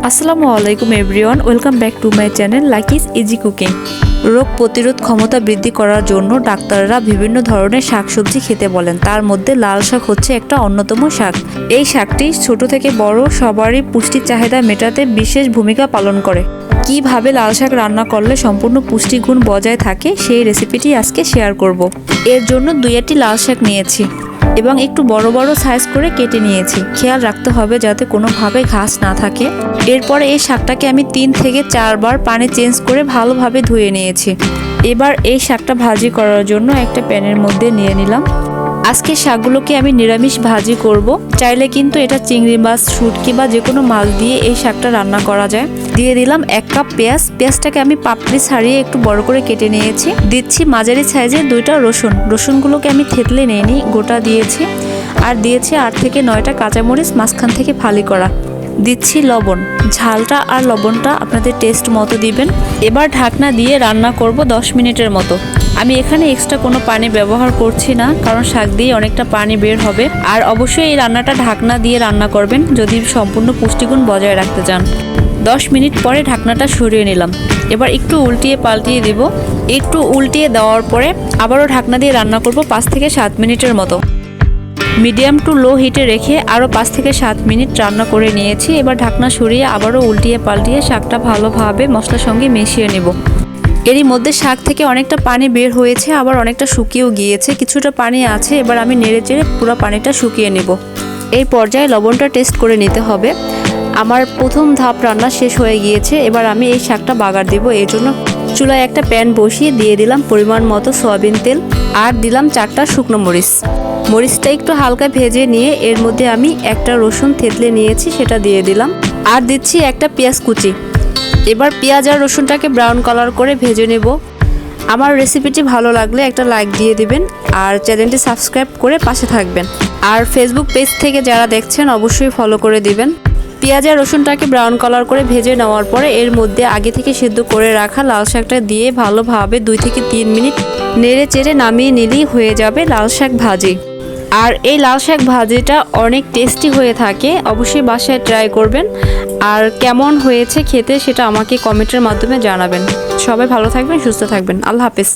আসসালামু আলাইকুম everyone, welcome back to my channel Lucky's easy cooking. রোগ প্রতিরোধ ক্ষমতা বৃদ্ধি করার জন্য ডাক্তাররা বিভিন্ন ধরনের শাকসবজি খেতে বলেন। তার মধ্যে লাল শাক হচ্ছে একটা অন্যতম শাক। এই শাকটি ছোট থেকে বড় সবারই পুষ্টির চাহিদা মেটাতে বিশেষ ভূমিকা পালন করে। কিভাবে লাল শাক রান্না করলে সম্পূর্ণ পুষ্টিগুণ বজায় থাকে সেই রেসিপিটি আজকে শেয়ার করব। এর জন্য 2টি লাল শাক নিয়েছি এবং একটু বড় বড় সাইজ করে কেটে নিয়েছি। খেয়াল রাখতে হবে যাতে কোনোভাবে ঘাস না থাকে। এরপরে এই শাকটাকে আমি 3 থেকে 4 বার পানি চেঞ্জ করে ভালোভাবে ধুয়ে নিয়েছি। এবার এই শাকটা ভাজি করার জন্য একটা প্যানের মধ্যে নিয়ে নিলাম। আজকে শাকগুলোকে আমি নিরামিষ ভাজি করব। চাইলে কিন্তু এটা চিংড়ি মাছ, শুটকি বা যে কোনো মাছ দিয়ে এই শাকটা রান্না করা যায়। দিয়ে দিলাম 1 কাপ পেঁয়াজ। পেঁয়াজটাকে আমি পাপড়ি ছাড়িয়ে একটু বড় করে কেটে নিয়েছি। দিচ্ছি মাঝারি সাইজের 2টা রসুন। রসুনগুলোকে আমি থেতলে নিইনি, গোটা দিয়েছি। আর দিয়েছি 8 থেকে 9টা কাঁচামরিচ মাঝখান থেকে ফালি করা। দিচ্ছি লবণ। ঝালটা আর লবণটা আপনাদের টেস্ট মতো দিবেন। এবার ঢাকনা দিয়ে রান্না করব 10 মিনিটের মতো। আমি এখানে এক্সট্রা কোনো পানি ব্যবহার করছি না, কারণ শাক দিয়ে অনেকটা পানি বের হবে। আর অবশ্যই এই রান্নাটা ঢাকনা দিয়ে রান্না করবেন যদি সম্পূর্ণ পুষ্টিগুণ বজায় রাখতে চান। 10 মিনিট পরে ঢাকনাটা সরিয়ে নিলাম। এবার একটু উল্টিয়ে পাল্টিয়ে দিব। একটু উল্টিয়ে দেওয়ার পরে আবারও ঢাকনা দিয়ে রান্না করব 5 থেকে 7 মিনিটের মতো। মিডিয়াম টু লো হিটে রেখে আরও 5 থেকে 7 মিনিট রান্না করে নিয়েছি। এবার ঢাকনা সরিয়ে আবারও উল্টিয়ে পাল্টিয়ে শাকটা ভালোভাবে মশলার সঙ্গে মিশিয়ে নেব। এরই মধ্যে শাক থেকে অনেকটা পানি বের হয়েছে, আবার অনেকটা শুকিয়েও গিয়েছে। কিছুটা পানি আছে, এবার আমি নেড়ে চেড়ে পুরো পানিটা শুকিয়ে নেব। এই পর্যায়ে লবণটা টেস্ট করে নিতে হবে। আমার প্রথম ধাপ রান্না শেষ হয়ে গিয়েছে। এবার আমি এই শাকটা বাগার দেব। এর জন্য চুলায় একটা প্যান বসিয়ে দিয়ে দিলাম পরিমাণ মতো সয়াবিন তেল আর দিলাম 4টা শুকনো মরিচ। মরিচটা একটু হালকা ভেজে নিয়ে এর মধ্যে আমি একটা রসুন থেতলে নিয়েছি, সেটা দিয়ে দিলাম। আর দিচ্ছি একটা পেঁয়াজ কুচি। এবার পেঁয়াজ আর রসুনটাকে ব্রাউন কালার করে ভেজে নেব। আমার রেসিপিটি ভালো লাগলে একটা লাইক দিয়ে দিবেন আর চ্যানেলটি সাবস্ক্রাইব করে পাশে থাকবেন। আর ফেসবুক পেজ থেকে যারা দেখছেন অবশ্যই ফলো করে দিবেন। পেঁয়াজ আর রসুনটাকে ব্রাউন কালার করে ভেজে নেওয়ার পরে এর মধ্যে আগে থেকে সিদ্ধ করে রাখা লাল শাকটা দিয়ে ভালোভাবে 2 থেকে 3 মিনিট নেড়ে চেড়ে নামিয়ে নিলেই হয়ে যাবে লাল শাক ভাজি। আর এই লাল শাক ভাজিটা অনেক টেস্টি হয়ে থাকে, অবশ্যই বাসায় ট্রাই করবেন। আর কেমন হয়েছে খেতে সেটা আমাকে কমেন্টের মাধ্যমে জানাবেন। সবাই ভালো থাকবেন, সুস্থ থাকবেন। আল্লাহ হাফেজ।